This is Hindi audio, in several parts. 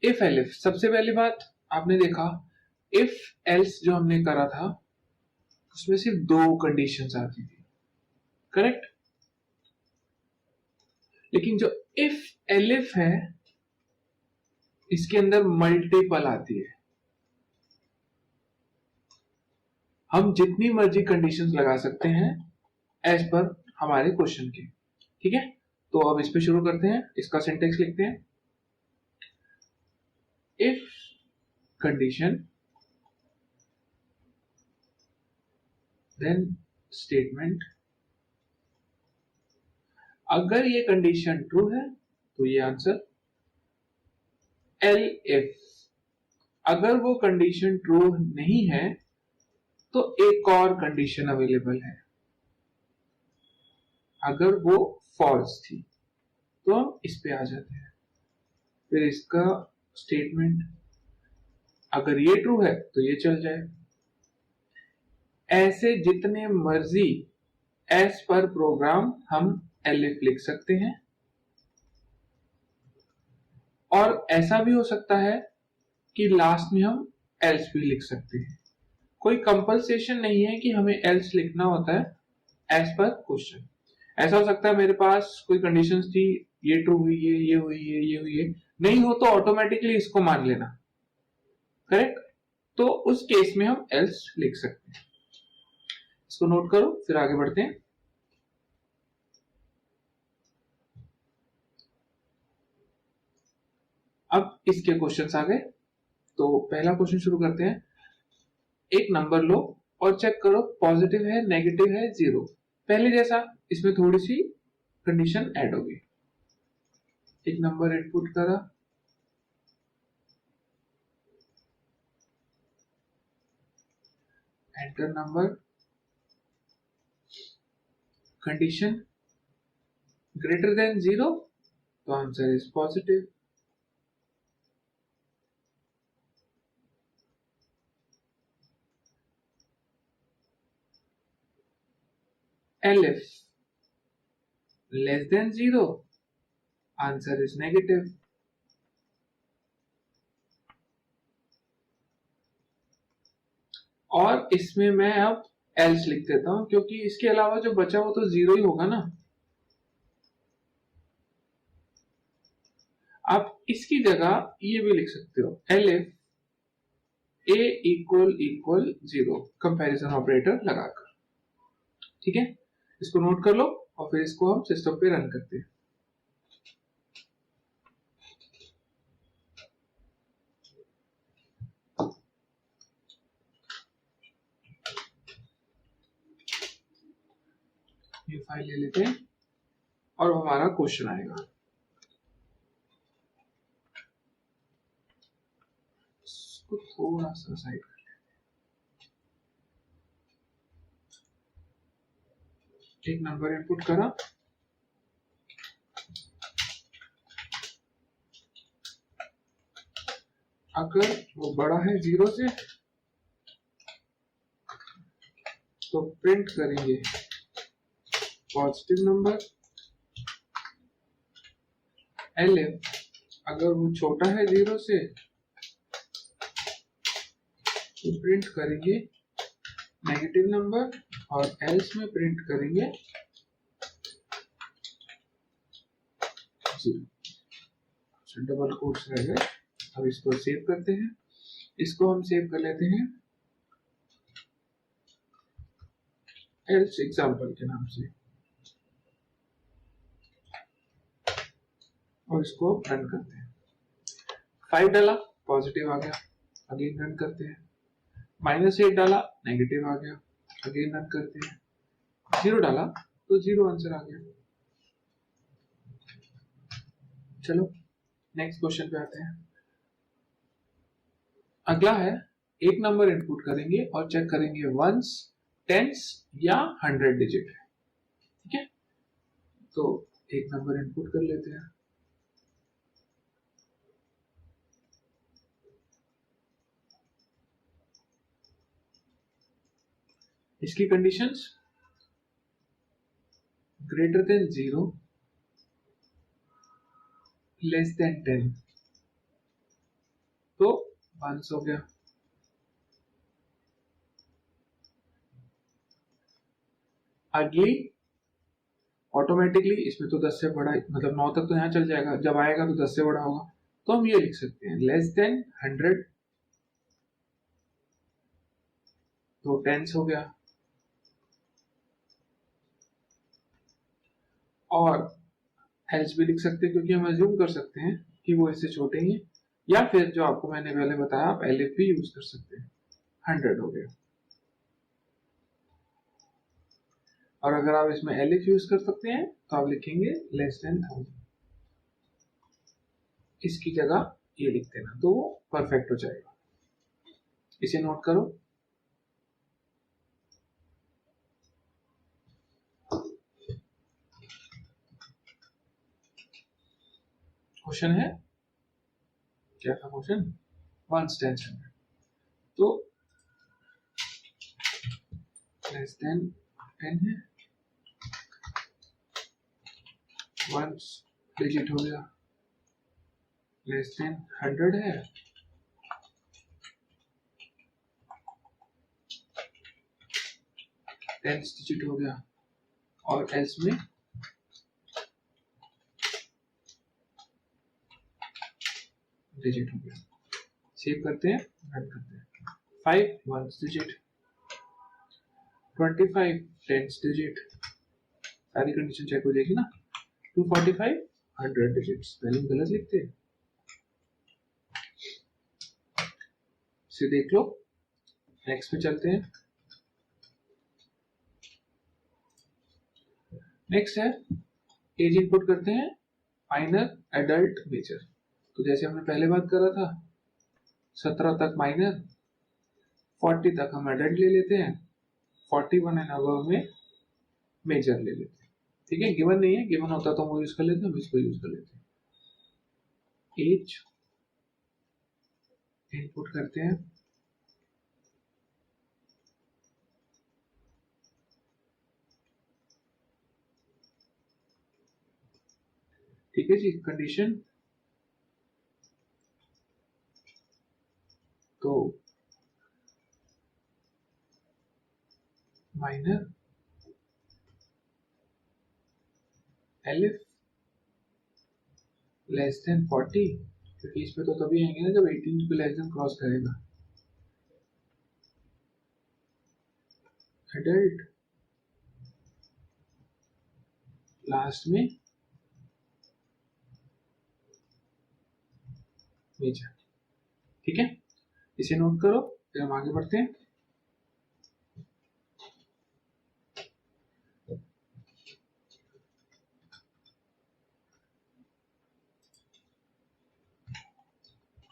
इफ एलिफ, सबसे पहली बात आपने देखा इफ एल्स जो हमने करा था उसमें सिर्फ दो कंडीशंस आती थी, करेक्ट। लेकिन जो इफ एलिफ है इसके अंदर मल्टीपल आती है। हम जितनी मर्जी कंडीशंस लगा सकते हैं एज पर हमारे क्वेश्चन के, ठीक है। तो अब इस पे शुरू करते हैं, इसका सिंटेक्स लिखते हैं। इफ कंडीशन देन स्टेटमेंट, अगर ये कंडीशन ट्रू है तो ये आंसर। एल इफ, अगर वो कंडीशन ट्रू नहीं है तो एक और कंडीशन अवेलेबल है, अगर वो फॉल्स थी तो हम इस पे आ जाते हैं। फिर इसका स्टेटमेंट, अगर ये ट्रू है तो ये चल जाए। ऐसे जितने मर्जी एज पर प्रोग्राम हम एलिफ लिख सकते हैं, और ऐसा भी हो सकता है कि लास्ट में हम एल्स भी लिख सकते हैं। कोई कंपल्सेशन नहीं है कि हमें एल्स लिखना होता है एज पर क्वेश्चन। ऐसा हो सकता है मेरे पास कोई कंडीशंस थी, ये ट्रू हुई है, ये हुई है, ये हुई है, नहीं हो तो ऑटोमेटिकली इसको मान लेना, करेक्ट। तो उस केस में हम एल्स लिख सकते हैं। इसको नोट करो, फिर आगे बढ़ते हैं। अब इसके क्वेश्चंस आ गए, तो पहला क्वेश्चन शुरू करते हैं। एक नंबर लो और चेक करो पॉजिटिव है, नेगेटिव है, जीरो। पहले जैसा इसमें थोड़ी सी कंडीशन ऐड होगी। एक नंबर इनपुट करा, enter number, condition greater than zero तो answer is positive. Elif less than zero, answer is negative. और इसमें मैं अब एल्स लिख देता हूं, क्योंकि इसके अलावा जो बचा वो तो जीरो ही होगा ना। आप इसकी जगह ये भी लिख सकते हो, elif a equal equal zero, comparison operator लगाकर, ठीक है। इसको नोट कर लो और फिर इसको हम सिस्टम पे रन करते हैं। ये फाइल ले लेते हैं और हमारा क्वेश्चन आएगा। इसको थोड़ा सा साइड कर लेते हैं। एक नंबर इनपुट करा, अगर वो बड़ा है जीरो से तो प्रिंट करेंगे पॉजिटिव नंबर। एलिफ अगर वो छोटा है जीरो से तो प्रिंट करेंगे नेगेटिव नंबर, और एल्स में प्रिंट करेंगे जीरो। डबल कोट्स रह गए। अब इसको सेव करते हैं। इसको हम सेव कर लेते हैं एल्स एग्जाम्पल के नाम से, और इसको रन करते हैं। 5 डाला पॉजिटिव आ गया, अगेन रन करते हैं। -8 डाला नेगेटिव आ गया, अगेन रन करते हैं। 0 डाला तो 0 आंसर आ गया। चलो नेक्स्ट क्वेश्चन पे आते हैं। अगला है, एक नंबर इनपुट करेंगे और चेक करेंगे वंस, टेंस या 100 डिजिट है, ठीक है। तो एक नंबर इनपुट कर लेते हैं। इसकी conditions greater than zero, less than 10, once हो गया। अगली ऑटोमेटिकली इसमें तो 10 से बड़ा, मतलब 9 तक तो यहाँ चल जाएगा, जब आएगा तो 10 से बड़ा होगा, तो हम ये लिख सकते हैं लेस देन 100, तो टेंस हो गया। और एल्स भी लिख सकते हैं क्योंकि हम अज्यूम कर सकते हैं कि वो इससे छोटे ही हैं, या फिर जो आपको मैंने पहले बताया आप एलिफ भी यूज कर सकते हैं। 100 हो गया। और अगर आप इसमें एलिफ यूज कर सकते हैं तो आप लिखेंगे लेस देन 1000, इसकी जगह ये लिख देना तो वो परफेक्ट हो जाएगा। इसे नोट करो। क्वेश्चन है, क्या था क्वेश्चन? वंस टेंस 100, तो लेस देन 10 है, वंस डिजिट हो गया, लेस देन 100 है, टेंस डिजिट हो गया, और एल्स में डिजिट हो गया। सेव करते हैं, रन करते हैं। 5 वंस डिजिट, 25 टेंस डिजिट, सारी कंडीशन चेक हो जाएगी ना। 245 100 डिजिट्स, पहले गलत लिखते हैं, इसे देख लो। नेक्स्ट पे चलते हैं। नेक्स्ट है एज इनपुट करते हैं, माइनर, एडल्ट, मेजर। तो जैसे हमने पहले बात करा था 17 तक माइनर, 40 तक हम एडल्ट ले लेते हैं, 41 एंड अबव में मेजर ले लेते हैं। ठीक है, गिवन नहीं है, गिवन होता तो हम वो यूज कर लेते हैं, हम इसको यूज कर लेते हैं। एज इनपुट करते हैं, ठीक है जी। कंडीशन तो माइनर एलिफ लेस देन 40, क्योंकि इसमें तो तभी आएंगे ना जब 18 को लेस देन क्रॉस करेगा। एडल्ट लास्ट में मेजर। ठीक है, इसे नोट करो, फिर हम आगे बढ़ते हैं।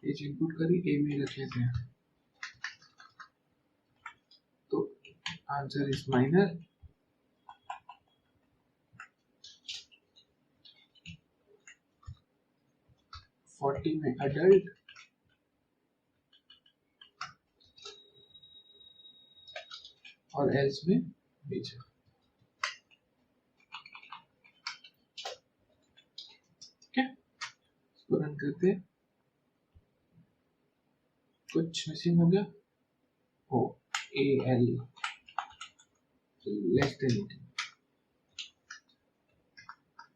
एज इनपुट करी, ए में रख लेते हैं, तो आंसर इज माइनर, फोर्टी में अडल्ट, और एल्स में मेजर। ठीक है, इसको रन करते हैं। कुछ मिसिंग हो गया, ओ ए एल less than 18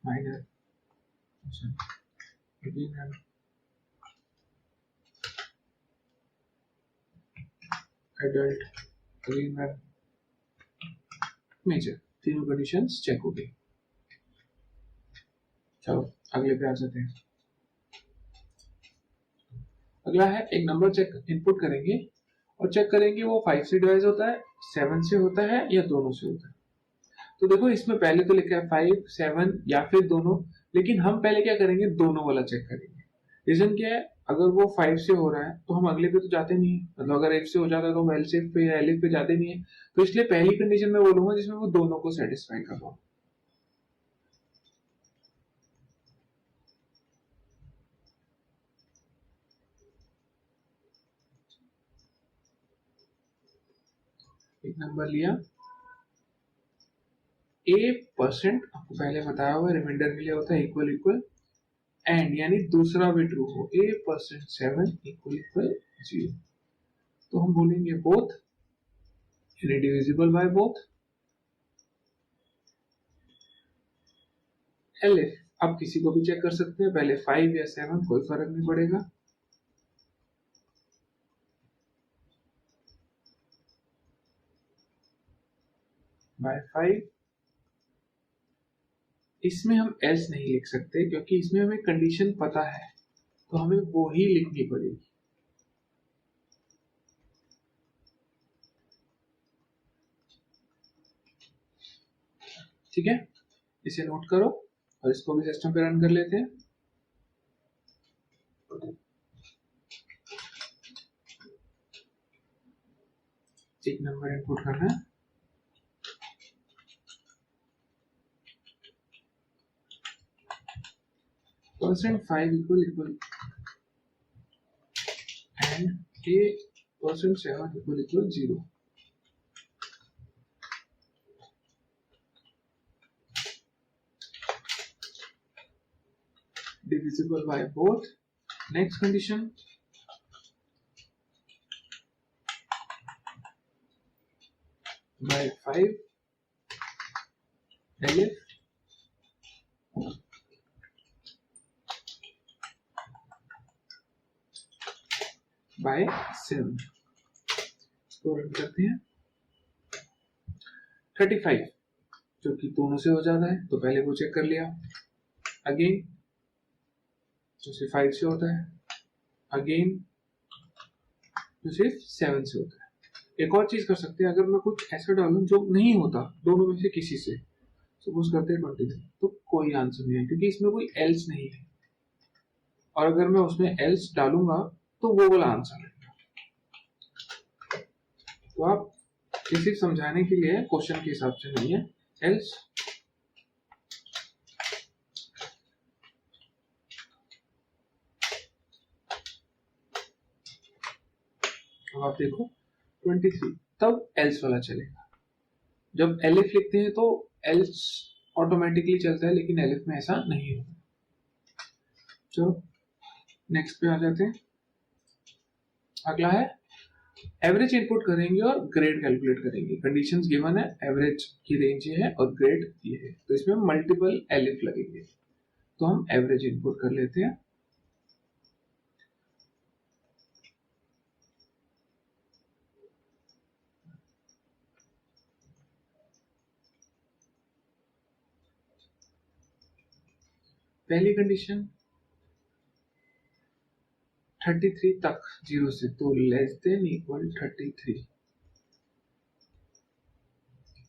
minor, again adult, again major, तीनों कंडीशंस चेक हो गई। चलो अगले पे आ जाते हैं। अगला है एक नंबर चेक इनपुट करेंगे और चेक करेंगे वो 5 से डिवाइड होता है, 7 से होता है या दोनों से होता है। तो देखो इसमें पहले तो लिखा है 5 7 या फिर दोनों, लेकिन हम पहले क्या करेंगे, दोनों वाला चेक करेंगे। रीजन क्या है, अगर वो 5 से हो रहा है तो हम अगले पे तो जाते नहीं है, मतलब अगर एफ से हो जाता है तो हम एल से पे या एलिफ पे जाते नहीं है। तो इसलिए पहली कंडीशन में बोलूंगा जिसमें वो दोनों को सेटिस्फाई कर रहा हूं। एक नंबर लिया, ए परसेंट आपको पहले बताया हुआ रिमाइंडर के लिए होता है इक्वल इक्वल एंड यानी दूसरा भी ट्रू हो, a% 7 इक्वल 0, तो हम बोलेंगे बोथ यानी डिविजिबल बाय बोथ। एलिफ आप किसी को भी चेक कर सकते हैं, पहले 5 या 7 कोई फर्क नहीं पड़ेगा। बाय 5, इसमें हम एल्स नहीं लिख सकते क्योंकि इसमें हमें कंडीशन पता है, तो हमें वो ही लिखनी पड़ेगी। ठीक है, इसे नोट करो और इसको भी सिस्टम पे रन कर लेते हैं। एक नंबर इनपुट करना है, %5 equal and a%7 equal 0। divisible by both. Next condition, by 5 elif by 7, इसको रन करते हैं। 35 जो कि दोनों से हो जाता है, तो पहले वो चेक कर लिया। अगेन जो सिर्फ 5 से होता है, अगेन जो सिर्फ 7 से होता है। एक और चीज कर सकते हैं, अगर मैं कुछ ऐसा डालूं जो नहीं होता दोनों में से किसी से, सपोज करते हैं 23, तो कोई आंसर नहीं है क्योंकि इसमें कोई एल्स नहीं है, और अगर मैं उसमें एल्स डालूंगा तो वो वाला आंसर है। तो आप किसी समझाने के लिए क्वेश्चन के हिसाब से नहीं है, एल्स अब आप देखो 23 तब एल्स वाला चलेगा। जब एलिफ लिखते हैं तो एल्स ऑटोमेटिकली चलता है, लेकिन एलिफ में ऐसा नहीं होता। चलो नेक्स्ट पे आ जाते हैं। अगला है एवरेज इनपुट करेंगे और ग्रेड कैलकुलेट करेंगे। कंडीशंस गिवन है, एवरेज की रेंज ये है और ग्रेड ये है, तो इसमें मल्टीपल एलिफ लगेंगे। तो हम एवरेज इनपुट कर लेते हैं। पहली कंडीशन 33 तक 0 से, तो लेस देन इक्वल 33,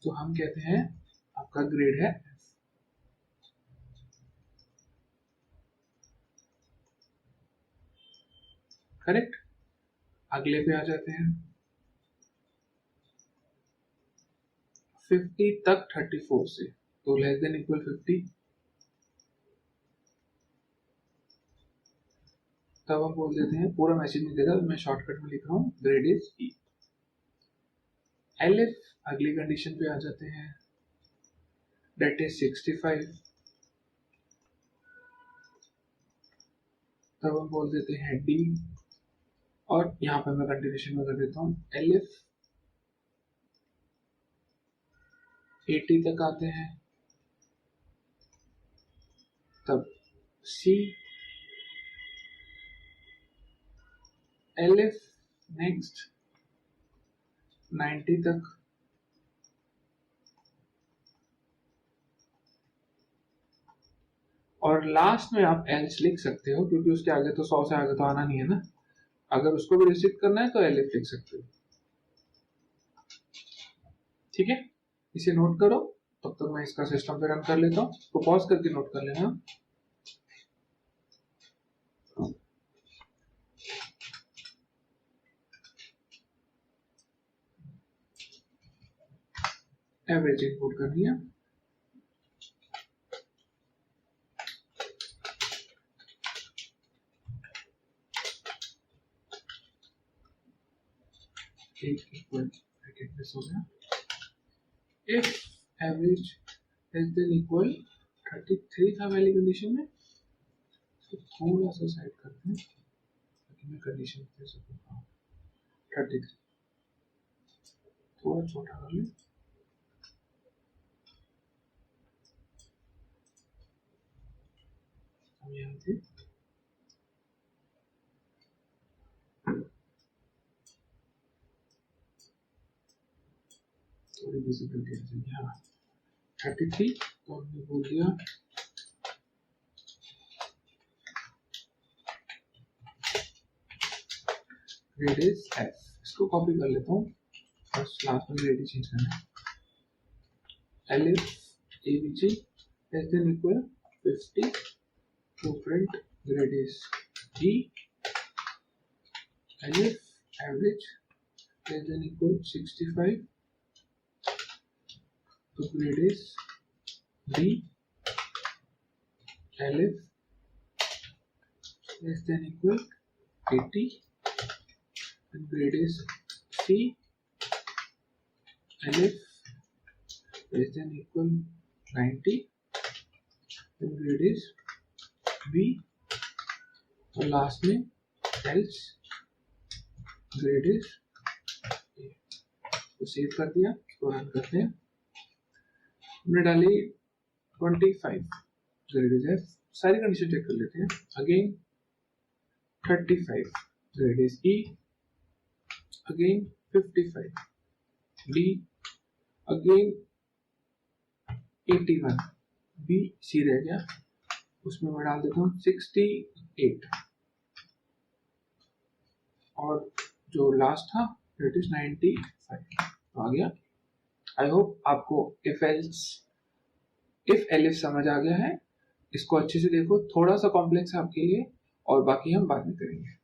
तो हम कहते हैं आपका ग्रेड है करेक्ट। अगले पे आ जाते हैं 50 तक 34 से, तो लेस देन इक्वल 50, तब हम बोल देते हैं, पूरा मैसेज नहीं देगा, मैं शॉर्टकट में लिख रहा हूँ, ग्रेड इज ई। एलिफ अगली कंडीशन पे आ जाते हैं, डेट इज 65, तब हम बोल देते हैं डी, और यहाँ पे मैं कंटिन्यूशन में कर देता हूँ, एलिफ 80 तक आते हैं, तब सी, एलिफ नेक्स्ट 90 तक, और लास्ट में आप एल्स लिख सकते हो क्योंकि उसके आगे तो 100 से आगे तो आना नहीं है ना। अगर उसको भी रिस्ट्रिक्ट करना है तो एलिफ लिख सकते हो। ठीक है, इसे नोट करो, तब तक मैं इसका सिस्टम पे रन कर लेता हूँ, तो पॉज करके नोट कर लेना। एवरेज इनपुट करनी है, हो गया। If average less than equal 33 था पहली कंडीशन में, तो थोड़ा सा साइड करते हैं ताकि मैं कंडीशन दे सकूँ। 33 थोड़ा छोटा कर लें। हम यहाँ थे थोड़ी विजिबिलिटी आ जाएगी। हाँ 33 तो हमने बोल दिया ग्रेड इज एफ। इसको कॉपी कर लेता हूँ, बस लास्ट में ग्रेड चेंज करना है। Elif AVG less than equal 50 to print grade is D. Elif average less than equal 65 to grade is D. Elif less than equal 80 and grade is C. Elif less than equal 90 and grade is B. और लास्ट में else grade is A। तो सेव कर दिया, इसको रन करते हैं। हमने डाली 25 ग्रेड इज F। सारी कंडीशन चेक कर लेते हैं। Again 35 grade is E। Again 55 D। Again 81 B C रह गया, उसमें मैं डाल देता हूँ 68 और जो लास्ट था दैट इज 95 तो आ गया। आई होप आपको इफ एलिफ समझ आ गया है। इसको अच्छे से देखो, थोड़ा सा कॉम्प्लेक्स है आपके लिए और बाकी हम बाद में करेंगे।